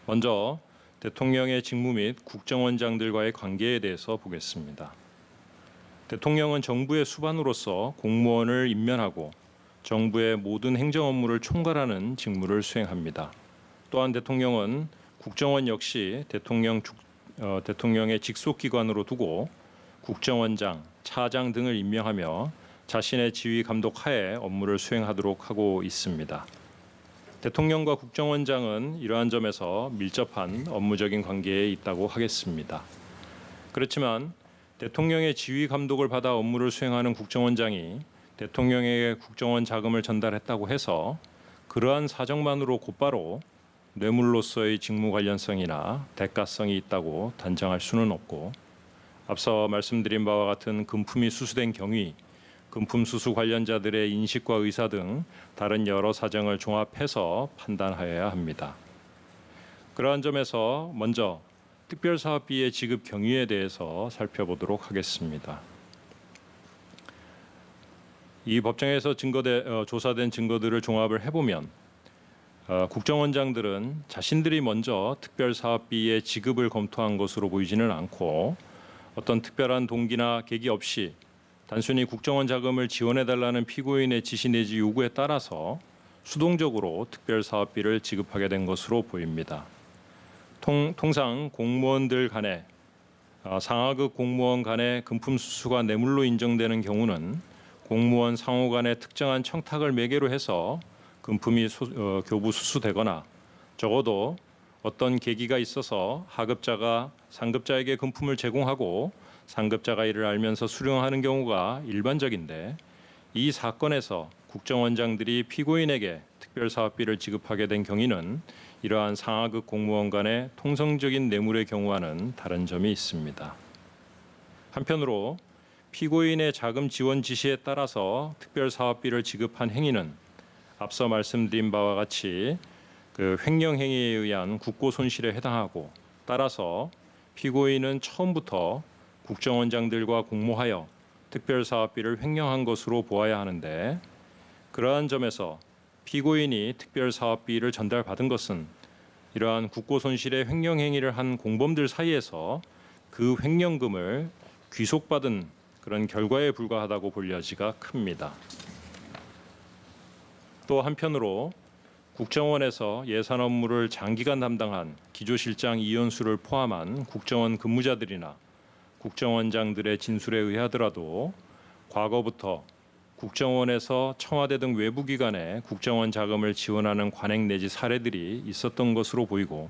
먼저 대통령의 직무 및 국정원장들과의 관계에 대해서 보겠습니다. 대통령은 정부의 수반으로서 공무원을 임면하고 정부의 모든 행정 업무를 총괄하는 직무를 수행합니다. 또한 대통령은 국정원 역시 대통령의 직속 기관으로 두고 국정원장, 차장 등을 임명하며 자신의 지휘 감독 하에 업무를 수행하도록 하고 있습니다. 대통령과 국정원장은 이러한 점에서 밀접한 업무적인 관계에 있다고 하겠습니다. 그렇지만 대통령의 지휘 감독을 받아 업무를 수행하는 국정원장이 대통령에게 국정원 자금을 전달했다고 해서 그러한 사정만으로 곧바로 뇌물로서의 직무 관련성이나 대가성이 있다고 단정할 수는 없고, 앞서 말씀드린 바와 같은 금품이 수수된 경위, 금품 수수 관련자들의 인식과 의사 등 다른 여러 사정을 종합해서 판단하여야 합니다. 그러한 점에서 먼저 특별사업비의 지급 경위에 대해서 살펴보도록 하겠습니다. 이 법정에서 조사된 증거들을 종합을 해보면 국정원장들은 자신들이 먼저 특별사업비의 지급을 검토한 것으로 보이지는 않고 어떤 특별한 동기나 계기 없이 단순히 국정원 자금을 지원해달라는 피고인의 지시 내지 요구에 따라서 수동적으로 특별사업비를 지급하게 된 것으로 보입니다. 통상 공무원들 간에 상하급 공무원 간의 금품 수수가 뇌물로 인정되는 경우는 공무원 상호 간의 특정한 청탁을 매개로 해서 금품이 교부 수수되거나 적어도 어떤 계기가 있어서 하급자가 상급자에게 금품을 제공하고 상급자가 이를 알면서 수령하는 경우가 일반적인데, 이 사건에서 국정원장들이 피고인에게 특별사업비를 지급하게 된 경위는 이러한 상하급 공무원 간의 통성적인 뇌물의 경우와는 다른 점이 있습니다. 한편으로 피고인의 자금 지원 지시에 따라서 특별사업비를 지급한 행위는 앞서 말씀드린 바와 같이 횡령행위에 의한 국고 손실에 해당하고, 따라서 피고인은 처음부터 국정원장들과 공모하여 특별사업비를 횡령한 것으로 보아야 하는데, 그러한 점에서 피고인이 특별사업비를 전달받은 것은 이러한 국고 손실의 횡령행위를 한 공범들 사이에서 그 횡령금을 귀속받은 그런 결과에 불과하다고 볼 여지가 큽니다. 또 한편으로 국정원에서 예산 업무를 장기간 담당한 기조실장 이현수를 포함한 국정원 근무자들이나 국정원장들의 진술에 의하더라도 과거부터 국정원에서 청와대 등 외부기관에 국정원 자금을 지원하는 관행 내지 사례들이 있었던 것으로 보이고,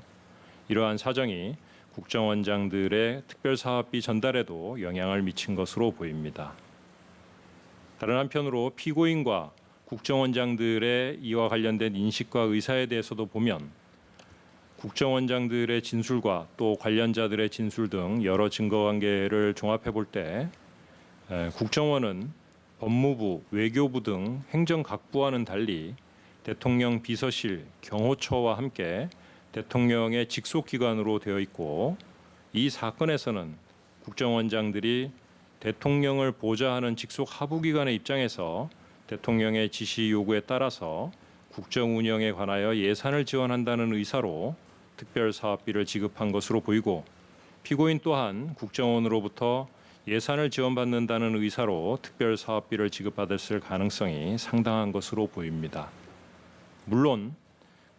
이러한 사정이 국정원장들의 특별사업비 전달에도 영향을 미친 것으로 보입니다. 다른 한편으로 피고인과 국정원장들의 이와 관련된 인식과 의사에 대해서도 보면 국정원장들의 진술과 또 관련자들의 진술 등 여러 증거관계를 종합해 볼 때 국정원은 법무부, 외교부 등 행정각부와는 달리 대통령 비서실, 경호처와 함께 대통령의 직속기관으로 되어 있고, 이 사건에서는 국정원장들이 대통령을 보좌하는 직속 하부기관의 입장에서 대통령의 지시 요구에 따라서 국정 운영에 관하여 예산을 지원한다는 의사로 특별사업비를 지급한 것으로 보이고, 피고인 또한 국정원으로부터 예산을 지원받는다는 의사로 특별사업비를 지급받았을 가능성이 상당한 것으로 보입니다. 물론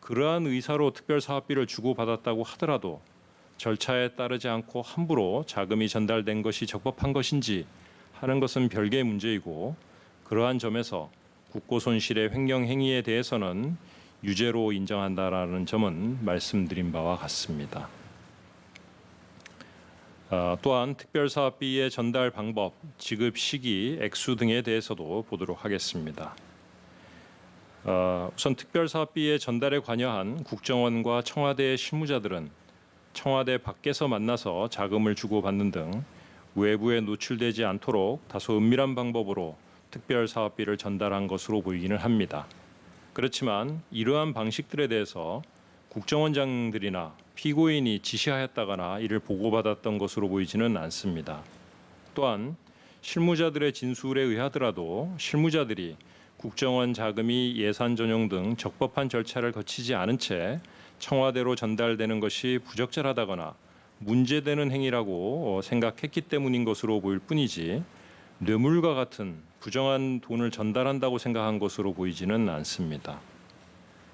그러한 의사로 특별사업비를 주고받았다고 하더라도 절차에 따르지 않고 함부로 자금이 전달된 것이 적법한 것인지 하는 것은 별개의 문제이고, 그러한 점에서 국고 손실의 횡령 행위에 대해서는 유죄로 인정한다라는 점은 말씀드린 바와 같습니다. 또한 특별사업비의 전달 방법, 지급 시기, 액수 등에 대해서도 보도록 하겠습니다. 우선 특별사업비의 전달에 관여한 국정원과 청와대의 실무자들은 청와대 밖에서 만나서 자금을 주고받는 등 외부에 노출되지 않도록 다소 은밀한 방법으로 특별사업비를 전달한 것으로 보이기는 합니다. 그렇지만 이러한 방식들에 대해서 국정원장들이나 피고인이 지시하였다거나 이를 보고받았던 것으로 보이지는 않습니다. 또한 실무자들의 진술에 의하더라도 실무자들이 국정원 자금이 예산 전용 등 적법한 절차를 거치지 않은 채 청와대로 전달되는 것이 부적절하다거나 문제되는 행위라고 생각했기 때문인 것으로 보일 뿐이지 뇌물과 같은 부정한 돈을 전달한다고 생각한 것으로 보이지는 않습니다.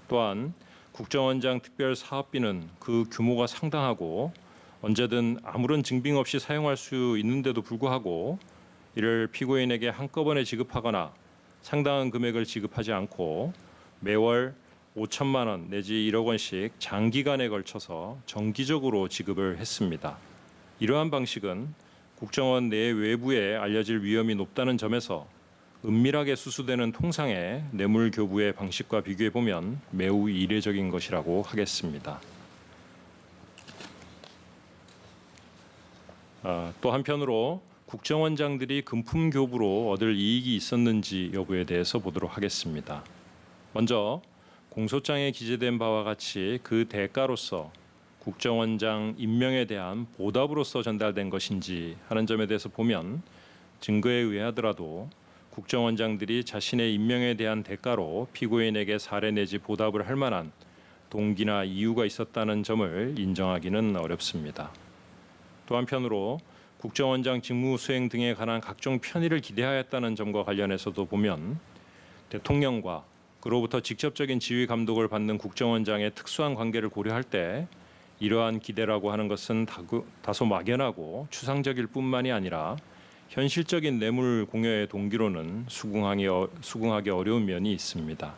또한 국정원장 특별사업비는 그 규모가 상당하고 언제든 아무런 증빙 없이 사용할 수 있는데도 불구하고 이를 피고인에게 한꺼번에 지급하거나 상당한 금액을 지급하지 않고 매월 5천만 원 내지 1억 원씩 장기간에 걸쳐서 정기적으로 지급을 했습니다. 이러한 방식은 국정원 내 외부에 알려질 위험이 높다는 점에서 은밀하게 수수되는 통상의 뇌물 교부의 방식과 비교해 보면 매우 이례적인 것이라고 하겠습니다. 또 한편으로 국정원장들이 금품 교부로 얻을 이익이 있었는지 여부에 대해서 보도록 하겠습니다. 먼저 공소장에 기재된 바와 같이 그 대가로서 국정원장 임명에 대한 보답으로서 전달된 것인지 하는 점에 대해서 보면 증거에 의하더라도 국정원장들이 자신의 임명에 대한 대가로 피고인에게 사례 내지 보답을 할 만한 동기나 이유가 있었다는 점을 인정하기는 어렵습니다. 또 한편으로 국정원장 직무 수행 등에 관한 각종 편의를 기대하였다는 점과 관련해서도 보면 대통령과 그로부터 직접적인 지휘 감독을 받는 국정원장의 특수한 관계를 고려할 때 이러한 기대라고 하는 것은 다소 막연하고 추상적일 뿐만이 아니라 현실적인 뇌물 공여의 동기로는 수긍하기 어려운 면이 있습니다.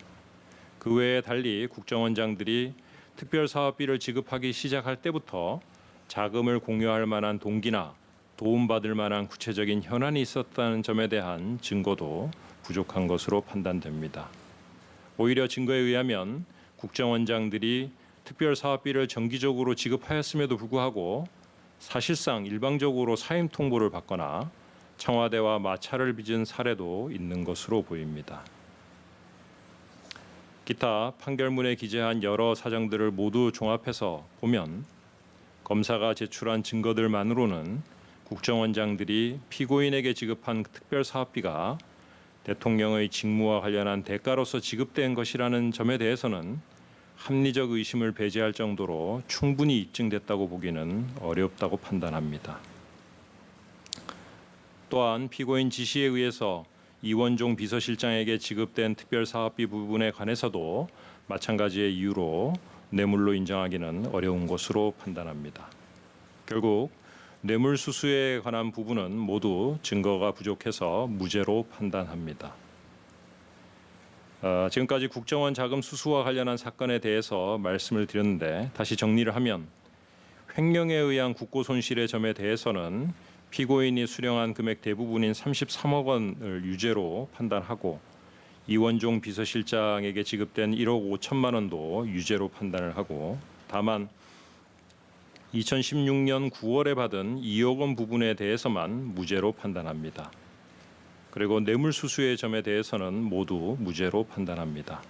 그 외에 달리 국정원장들이 특별사업비를 지급하기 시작할 때부터 자금을 공유할 만한 동기나 도움받을 만한 구체적인 현안이 있었다는 점에 대한 증거도 부족한 것으로 판단됩니다. 오히려 증거에 의하면 국정원장들이 특별사업비를 정기적으로 지급하였음에도 불구하고 사실상 일방적으로 사임 통보를 받거나 청와대와 마찰을 빚은 사례도 있는 것으로 보입니다. 기타 판결문에 기재한 여러 사정들을 모두 종합해서 보면 검사가 제출한 증거들만으로는 국정원장들이 피고인에게 지급한 특별사업비가 대통령의 직무와 관련한 대가로서 지급된 것이라는 점에 대해서는 합리적 의심을 배제할 정도로 충분히 입증됐다고 보기는 어렵다고 판단합니다. 또한 피고인 지시에 의해서 이원종 비서실장에게 지급된 특별사업비 부분에 관해서도 마찬가지의 이유로 뇌물로 인정하기는 어려운 것으로 판단합니다. 결국 뇌물 수수에 관한 부분은 모두 증거가 부족해서 무죄로 판단합니다. 지금까지 국정원 자금 수수와 관련한 사건에 대해서 말씀을 드렸는데 다시 정리를 하면 횡령에 의한 국고 손실의 점에 대해서는 피고인이 수령한 금액 대부분인 33억 원을 유죄로 판단하고 이원종 비서실장에게 지급된 1억 5천만 원도 유죄로 판단을 하고 다만 2016년 9월에 받은 2억 원 부분에 대해서만 무죄로 판단합니다. 그리고 뇌물 수수의 점에 대해서는 모두 무죄로 판단합니다.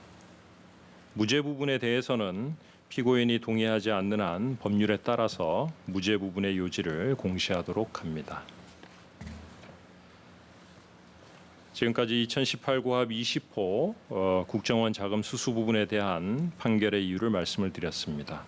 무죄 부분에 대해서는 피고인이 동의하지 않는 한 법률에 따라서 무죄 부분의 요지를 공시하도록 합니다. 지금까지 2018 고합 20호 국정원 자금 수수 부분에 대한 판결의 이유를 말씀을 드렸습니다.